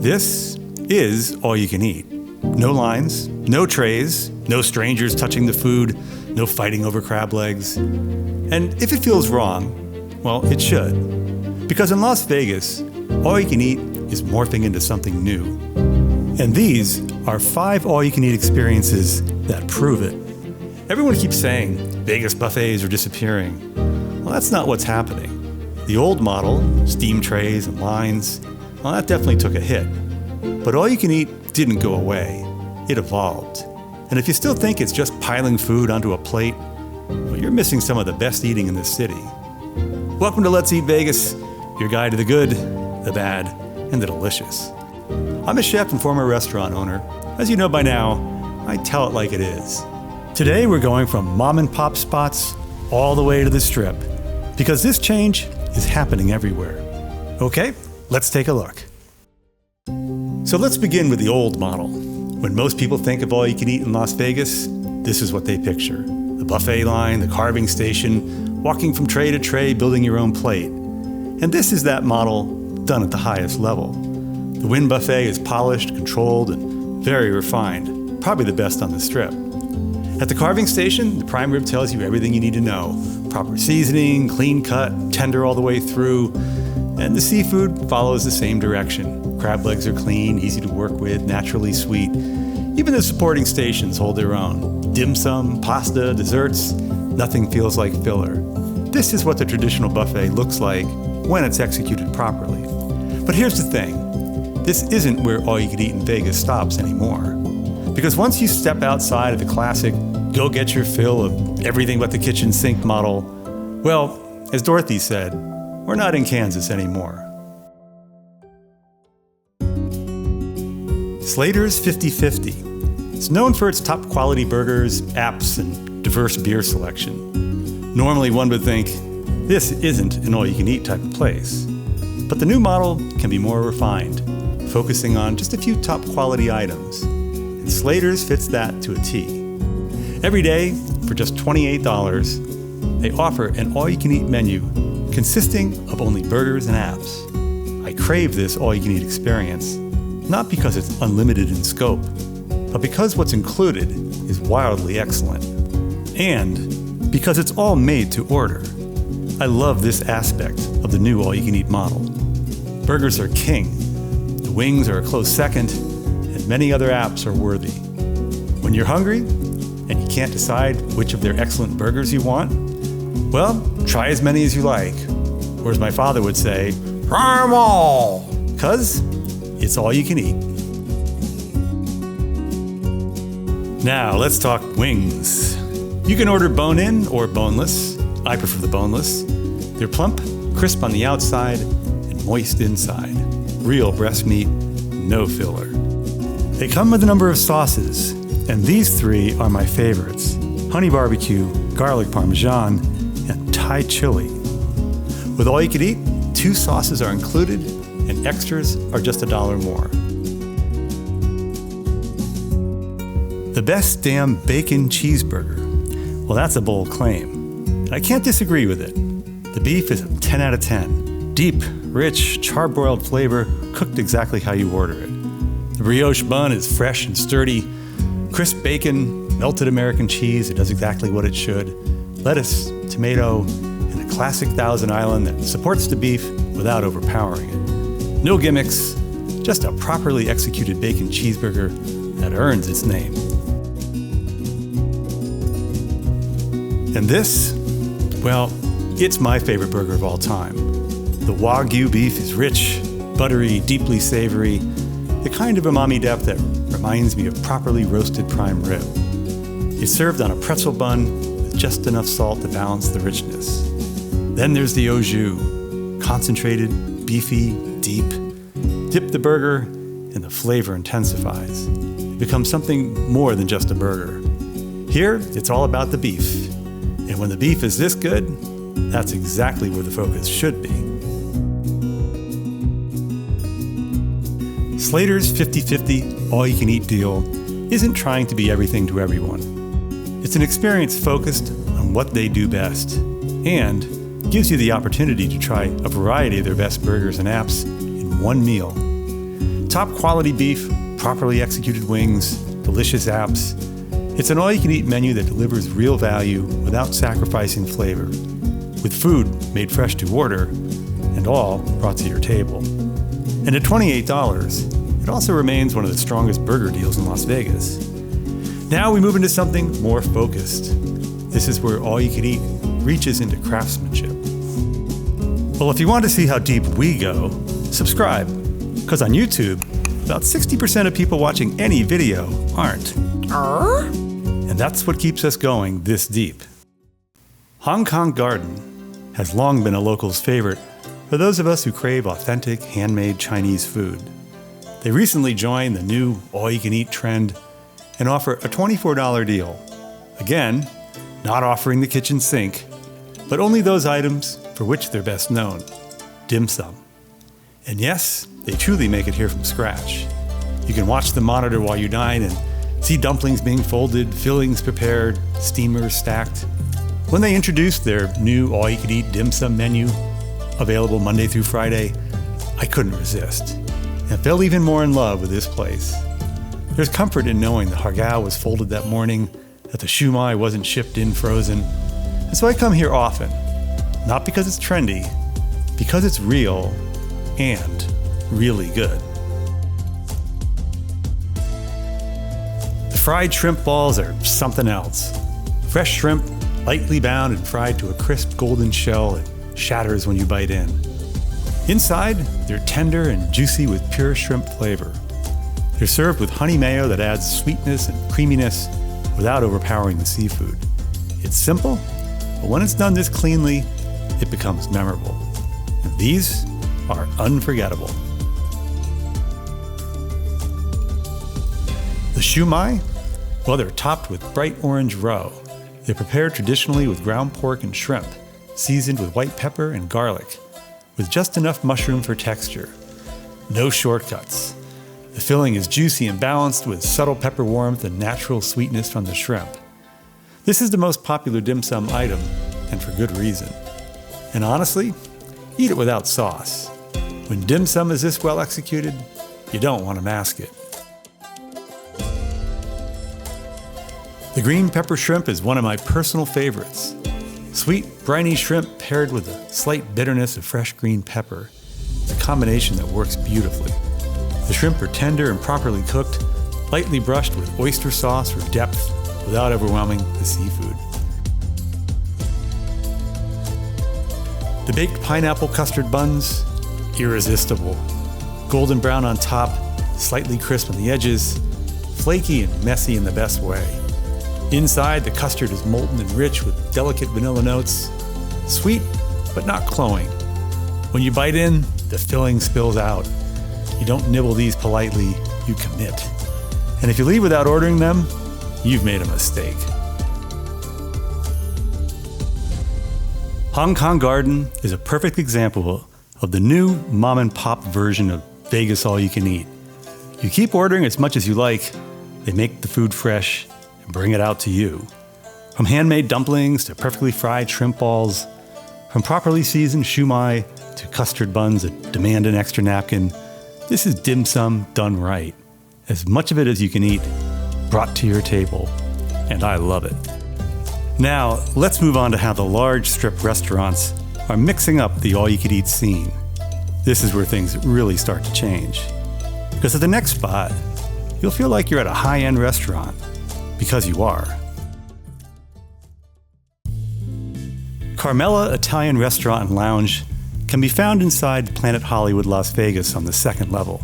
This is all you can eat. No lines, no trays, no strangers touching the food, no fighting over crab legs. And if it feels wrong, well, it should. Because in Las Vegas, all you can eat is morphing into something new. And these are 5 all-you-can-eat experiences that prove it. Everyone keeps saying Vegas buffets are disappearing. Well, that's not what's happening. The old model, steam trays and lines, well, that definitely took a hit. But all-you-can-eat didn't go away. It evolved. And if you still think it's just piling food onto a plate, well, you're missing some of the best eating in this city. Welcome to Let's Eat Vegas, your guide to the good, the bad, and the delicious. I'm a chef and former restaurant owner. As you know by now, I tell it like it is. Today we're going from mom and pop spots all the way to the Strip, because this change is happening everywhere. Okay, let's take a look. So let's begin with the old model. When most people think of all you can eat in Las Vegas, this is what they picture. The buffet line, the carving station, walking from tray to tray, building your own plate. And this is that model done at the highest level. The Wynn Buffet is polished, controlled, and very refined, probably the best on the Strip. At the carving station, the prime rib tells you everything you need to know. Proper seasoning, clean cut, tender all the way through, and the seafood follows the same direction. Crab legs are clean, easy to work with, naturally sweet. Even the supporting stations hold their own. Dim sum, pasta, desserts, nothing feels like filler. This is what the traditional buffet looks like when it's executed properly. But here's the thing. This isn't where all you can eat in Vegas stops anymore. Because once you step outside of the classic, go get your fill of everything but the kitchen sink model, well, as Dorothy said, we're not in Kansas anymore. Slater's 50/50. It's known for its top quality burgers, apps, and diverse beer selection. Normally one would think, this isn't an all-you-can-eat type of place. But the new model can be more refined, focusing on just a few top quality items. And Slater's fits that to a T. Every day, for just $28, they offer an all-you-can-eat menu consisting of only burgers and apps. I crave this all-you-can-eat experience, not because it's unlimited in scope, but because what's included is wildly excellent. And because it's all made to order. I love this aspect of the new all-you-can-eat model. Burgers are king, the wings are a close second, and many other apps are worthy. When you're hungry and you can't decide which of their excellent burgers you want, well, try as many as you like. Or as my father would say, try 'em all, 'cause it's all you can eat. Now let's talk wings. You can order bone-in or boneless. I prefer the boneless. They're plump, crisp on the outside, and moist inside. Real breast meat, no filler. They come with a number of sauces, and these 3 are my favorites: honey barbecue, garlic parmesan, and Thai chili. With all you can eat, 2 sauces are included, and extras are just $1 more. The best damn bacon cheeseburger. Well, that's a bold claim, and I can't disagree with it. The beef is a 10 out of 10. Deep, rich, charbroiled flavor, cooked exactly how you order it. The brioche bun is fresh and sturdy. Crisp bacon, melted American cheese, it does exactly what it should. Lettuce, tomato, and a classic Thousand Island that supports the beef without overpowering it. No gimmicks, just a properly executed bacon cheeseburger that earns its name. And this, well, it's my favorite burger of all time. The Wagyu beef is rich, buttery, deeply savory, the kind of umami depth that reminds me of properly roasted prime rib. It's served on a pretzel bun with just enough salt to balance the richness. Then there's the au jus, concentrated, beefy, deep. Dip the burger, and the flavor intensifies. It becomes something more than just a burger. Here, it's all about the beef. And when the beef is this good, that's exactly where the focus should be. Slater's 50/50 all-you-can-eat deal isn't trying to be everything to everyone. It's an experience focused on what they do best and gives you the opportunity to try a variety of their best burgers and apps in one meal. top quality beef, properly executed wings, delicious apps. It's an all-you-can-eat menu that delivers real value without sacrificing flavor, with food made fresh to order and all brought to your table. And at $28, it also remains one of the strongest burger deals in Las Vegas. Now we move into something more focused. This is where all you can eat reaches into craftsmanship. Well, if you want to see how deep we go, subscribe, because on YouTube, about 60% of people watching any video aren't. And that's what keeps us going this deep. Hong Kong Garden has long been a local's favorite for those of us who crave authentic, handmade Chinese food. They recently joined the new all-you-can-eat trend and offer a $24 deal. Again, not offering the kitchen sink, but only those items for which they're best known, dim sum. And yes, they truly make it here from scratch. You can watch the monitor while you dine and see dumplings being folded, fillings prepared, steamers stacked. When they introduced their new all-you-can-eat dim sum menu, available Monday through Friday, I couldn't resist and fell even more in love with this place. There's comfort in knowing the hargao was folded that morning, that the shumai wasn't shipped in frozen. And so I come here often, not because it's trendy, because it's real and really good. The fried shrimp balls are something else. Fresh shrimp, lightly bound and fried to a crisp golden shell that shatters when you bite in. Inside, they're tender and juicy with pure shrimp flavor. They're served with honey mayo that adds sweetness and creaminess without overpowering the seafood. It's simple, but when it's done this cleanly, it becomes memorable. And these are unforgettable. The shumai? Well, they're topped with bright orange roe. They're prepared traditionally with ground pork and shrimp, seasoned with white pepper and garlic, with just enough mushroom for texture. No shortcuts. The filling is juicy and balanced with subtle pepper warmth and natural sweetness from the shrimp. This is the most popular dim sum item, and for good reason. And honestly, eat it without sauce. When dim sum is this well executed, you don't want to mask it. The green pepper shrimp is one of my personal favorites. Sweet, briny shrimp paired with a slight bitterness of fresh green pepper. It's a combination that works beautifully. The shrimp are tender and properly cooked, lightly brushed with oyster sauce for depth without overwhelming the seafood. The baked pineapple custard buns, irresistible. Golden brown on top, slightly crisp on the edges, flaky and messy in the best way. Inside, the custard is molten and rich with delicate vanilla notes, sweet but not cloying. When you bite in, the filling spills out. You don't nibble these politely, you commit. And if you leave without ordering them, you've made a mistake. Hong Kong Garden is a perfect example of the new mom and pop version of Vegas All You Can Eat. You keep ordering as much as you like, they make the food fresh and bring it out to you. From handmade dumplings to perfectly fried shrimp balls, from properly seasoned shumai to custard buns that demand an extra napkin, this is dim sum done right. As much of it as you can eat, brought to your table, and I love it. Now, let's move on to how the large strip restaurants are mixing up the all-you-can-eat scene. This is where things really start to change. Because at the next spot, you'll feel like you're at a high-end restaurant, because you are. Carmela Italian Restaurant and Lounge can be found inside Planet Hollywood, Las Vegas on the second level.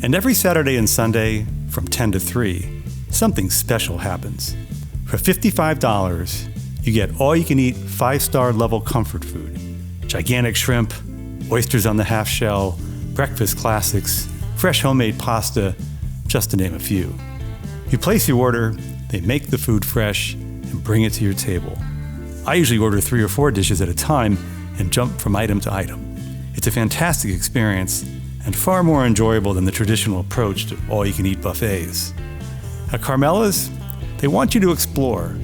And every Saturday and Sunday, from 10 to 3, something special happens. For $55, you get all-you-can-eat 5-star level comfort food. Gigantic shrimp, oysters on the half shell, breakfast classics, fresh homemade pasta, just to name a few. You place your order, they make the food fresh, and bring it to your table. I usually order 3 or 4 dishes at a time and jump from item to item. It's a fantastic experience and far more enjoyable than the traditional approach to all-you-can-eat buffets. At Carmela's, they want you to explore.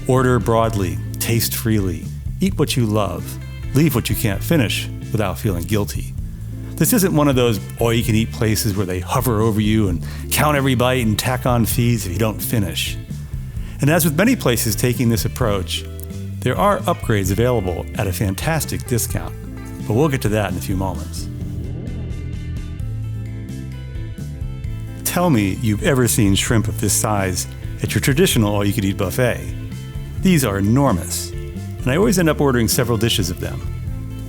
Order broadly, taste freely, eat what you love, leave what you can't finish without feeling guilty. This isn't one of those all-you-can-eat places where they hover over you and count every bite and tack on fees if you don't finish. And as with many places taking this approach, there are upgrades available at a fantastic discount, but we'll get to that in a few moments. Tell me you've ever seen shrimp of this size at your traditional all-you-can-eat buffet. These are enormous, and I always end up ordering several dishes of them.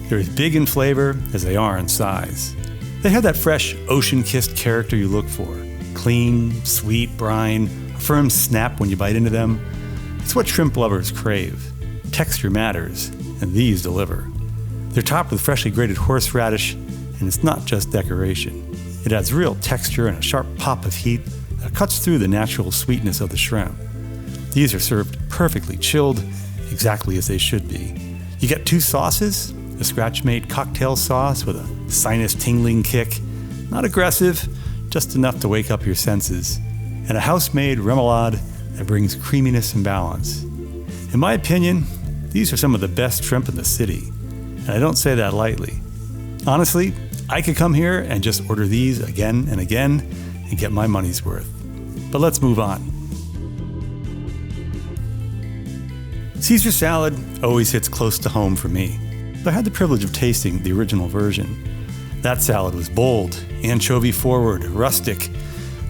They're as big in flavor as they are in size. They have that fresh, ocean-kissed character you look for. Clean, sweet brine, a firm snap when you bite into them. It's what shrimp lovers crave. Texture matters, and these deliver. They're topped with freshly grated horseradish, and it's not just decoration. It adds real texture and a sharp pop of heat that cuts through the natural sweetness of the shrimp. These are served perfectly chilled, exactly as they should be. You get two sauces, a scratch-made cocktail sauce with a sinus-tingling kick, not aggressive, just enough to wake up your senses, and a house-made remoulade that brings creaminess and balance. In my opinion, these are some of the best shrimp in the city, and I don't say that lightly. Honestly, I could come here and just order these again and again and get my money's worth. But let's move on. Caesar salad always hits close to home for me. I had the privilege of tasting the original version. That salad was bold, anchovy-forward, rustic.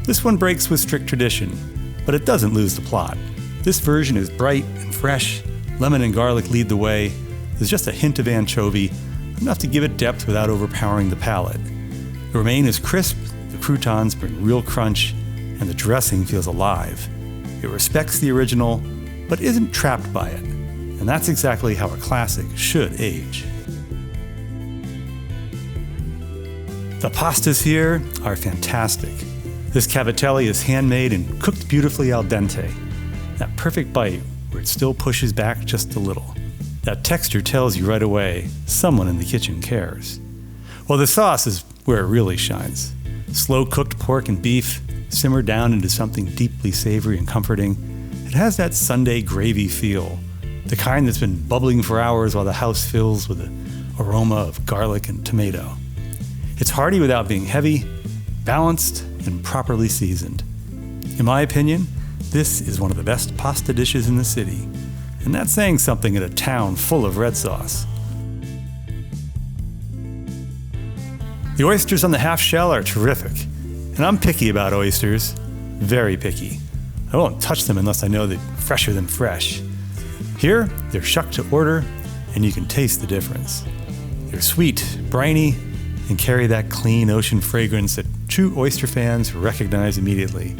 This one breaks with strict tradition, but it doesn't lose the plot. This version is bright and fresh, lemon and garlic lead the way. There's just a hint of anchovy, enough to give it depth without overpowering the palate. The romaine is crisp, the croutons bring real crunch, and the dressing feels alive. It respects the original, but isn't trapped by it. And that's exactly how a classic should age. The pastas here are fantastic. This cavatelli is handmade and cooked beautifully al dente. That perfect bite where it still pushes back just a little. That texture tells you right away someone in the kitchen cares. Well, the sauce is where it really shines. Slow-cooked pork and beef simmered down into something deeply savory and comforting. It has that Sunday gravy feel, the kind that's been bubbling for hours while the house fills with the aroma of garlic and tomato. It's hearty without being heavy, balanced, and properly seasoned. In my opinion, this is one of the best pasta dishes in the city, and that's saying something in a town full of red sauce. The oysters on the half shell are terrific, and I'm picky about oysters, very picky. I won't touch them unless I know they're fresher than fresh. Here, they're shucked to order, and you can taste the difference. They're sweet, briny, and carry that clean ocean fragrance that true oyster fans recognize immediately.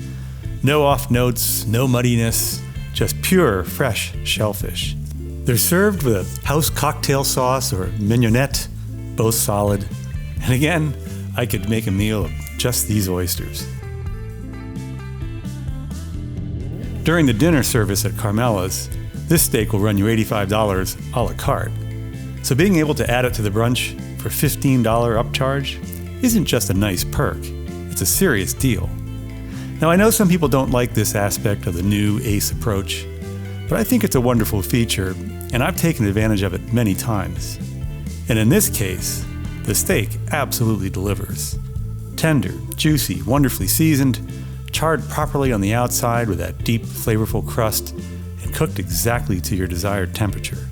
No off notes, no muddiness, just pure, fresh shellfish. They're served with a house cocktail sauce or mignonette, both solid. And again, I could make a meal of just these oysters. During the dinner service at Carmela's, this steak will run you $85 a la carte. So being able to add it to the brunch for $15 upcharge isn't just a nice perk, it's a serious deal. Now I know some people don't like this aspect of the new AYCE approach, but I think it's a wonderful feature, and I've taken advantage of it many times. And in this case, the steak absolutely delivers. Tender, juicy, wonderfully seasoned, charred properly on the outside with that deep, flavorful crust, and cooked exactly to your desired temperature.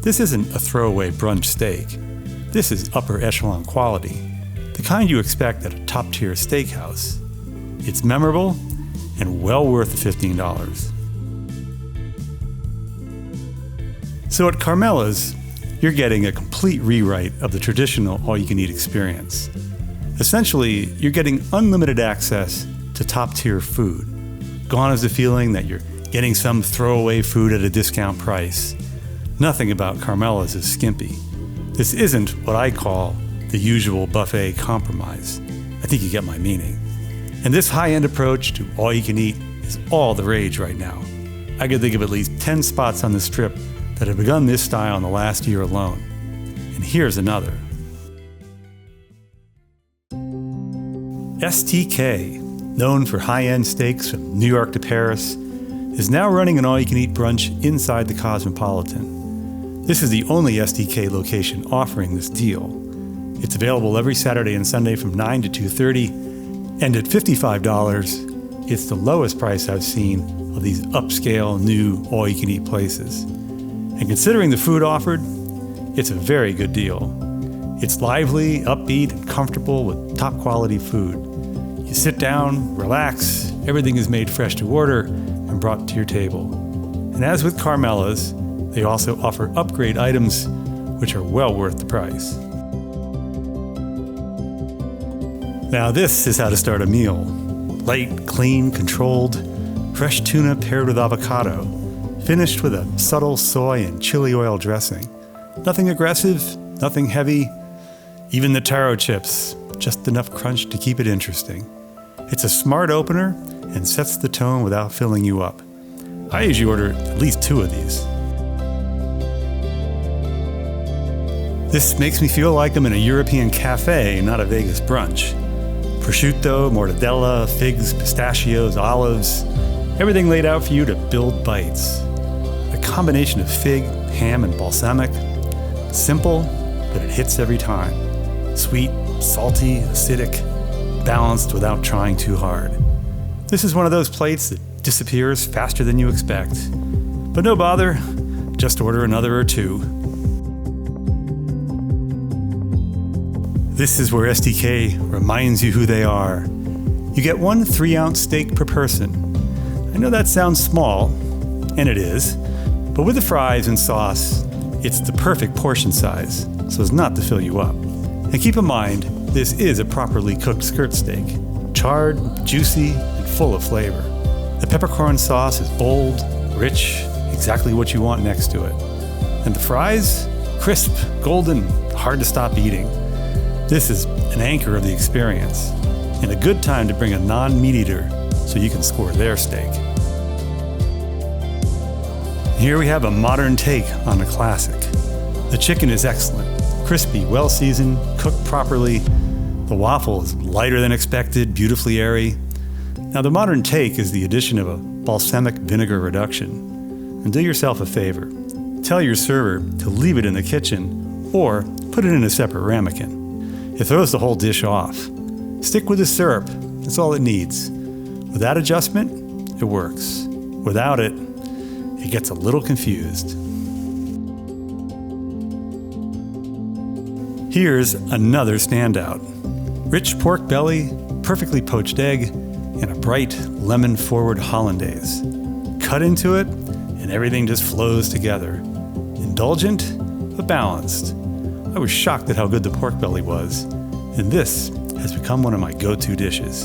This isn't a throwaway brunch steak. This is upper echelon quality, the kind you expect at a top-tier steakhouse. It's memorable and well worth the $15. So at Carmela's, you're getting a complete rewrite of the traditional all-you-can-eat experience. Essentially, you're getting unlimited access to top-tier food. Gone is the feeling that you're getting some throwaway food at a discount price. Nothing about Carmela's is skimpy. This isn't what I call the usual buffet compromise. I think you get my meaning. And this high-end approach to all-you-can-eat is all the rage right now. I could think of at least 10 spots on the Strip that have begun this style in the last year alone. And here's another. STK, known for high-end steaks from New York to Paris, is now running an all-you-can-eat brunch inside the Cosmopolitan. This is the only STK location offering this deal. It's available every Saturday and Sunday from 9 to 2:30, and at $55, it's the lowest price I've seen of these upscale new all-you-can-eat places. And considering the food offered, it's a very good deal. It's lively, upbeat, and comfortable with top-quality food. You sit down, relax, everything is made fresh to order and brought to your table. And as with Carmela's, they also offer upgrade items which are well worth the price. Now this is how to start a meal. Light, clean, controlled, fresh tuna paired with avocado, finished with a subtle soy and chili oil dressing. Nothing aggressive, nothing heavy, even the taro chips, just enough crunch to keep it interesting. It's a smart opener and sets the tone without filling you up. I usually order at least 2 of these. This makes me feel like I'm in a European cafe, not a Vegas brunch. Prosciutto, mortadella, figs, pistachios, olives, everything laid out for you to build bites. A combination of fig, ham, and balsamic. Simple, but it hits every time. Sweet, salty, acidic, balanced without trying too hard. This is one of those plates that disappears faster than you expect. But no bother, just order another or 2. This is where STK reminds you who they are. You get 1 3-ounce steak per person. I know that sounds small, and it is, but with the fries and sauce, it's the perfect portion size, so as not to fill you up. And keep in mind, this is a properly cooked skirt steak, charred, juicy, and full of flavor. The peppercorn sauce is bold, rich, exactly what you want next to it. And the fries? Crisp, golden, hard to stop eating. This is an anchor of the experience, and a good time to bring a non-meat eater so you can score their steak. Here we have a modern take on a classic. The chicken is excellent. Crispy, well-seasoned, cooked properly. The waffle is lighter than expected, beautifully airy. Now the modern take is the addition of a balsamic vinegar reduction. And do yourself a favor. Tell your server to leave it in the kitchen or put it in a separate ramekin. It throws the whole dish off. Stick with the syrup, that's all it needs. With that adjustment, it works. Without it, it gets a little confused. Here's another standout. Rich pork belly, perfectly poached egg, and a bright lemon-forward hollandaise. Cut into it, and everything just flows together. Indulgent, but balanced. I was shocked at how good the pork belly was, and this has become one of my go-to dishes.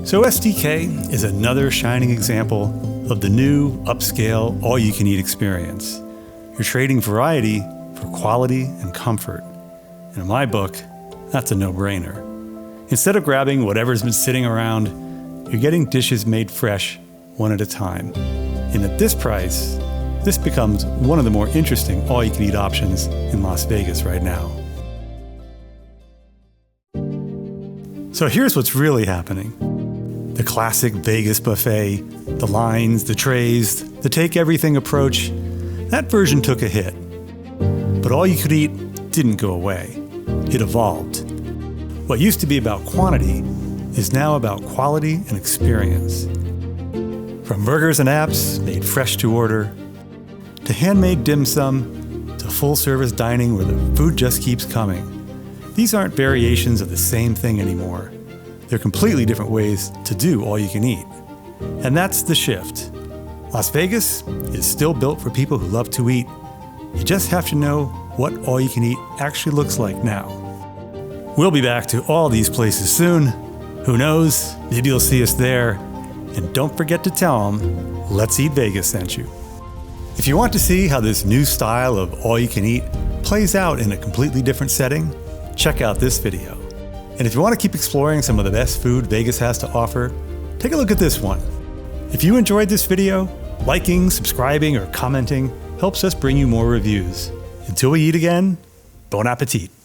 So STK is another shining example of the new, upscale, all-you-can-eat experience. You're trading variety for quality and comfort. And in my book, that's a no-brainer. Instead of grabbing whatever's been sitting around, you're getting dishes made fresh, one at a time. And at this price, this becomes one of the more interesting all-you-can-eat options in Las Vegas right now. So here's what's really happening. The classic Vegas buffet, the lines, the trays, the take-everything approach, that version took a hit. But all you could eat didn't go away. It evolved. What used to be about quantity is now about quality and experience. From burgers and apps made fresh to order, to handmade dim sum, to full-service dining where the food just keeps coming. These aren't variations of the same thing anymore. They're completely different ways to do all you can eat. And that's the shift. Las Vegas is still built for people who love to eat. You just have to know what all you can eat actually looks like now. We'll be back to all these places soon. Who knows, maybe you'll see us there. And don't forget to tell them, Let's Eat Vegas sent you. If you want to see how this new style of all you can eat plays out in a completely different setting, check out this video. And if you want to keep exploring some of the best food Vegas has to offer, take a look at this one. If you enjoyed this video, liking, subscribing, or commenting helps us bring you more reviews. Until we eat again, bon appetit.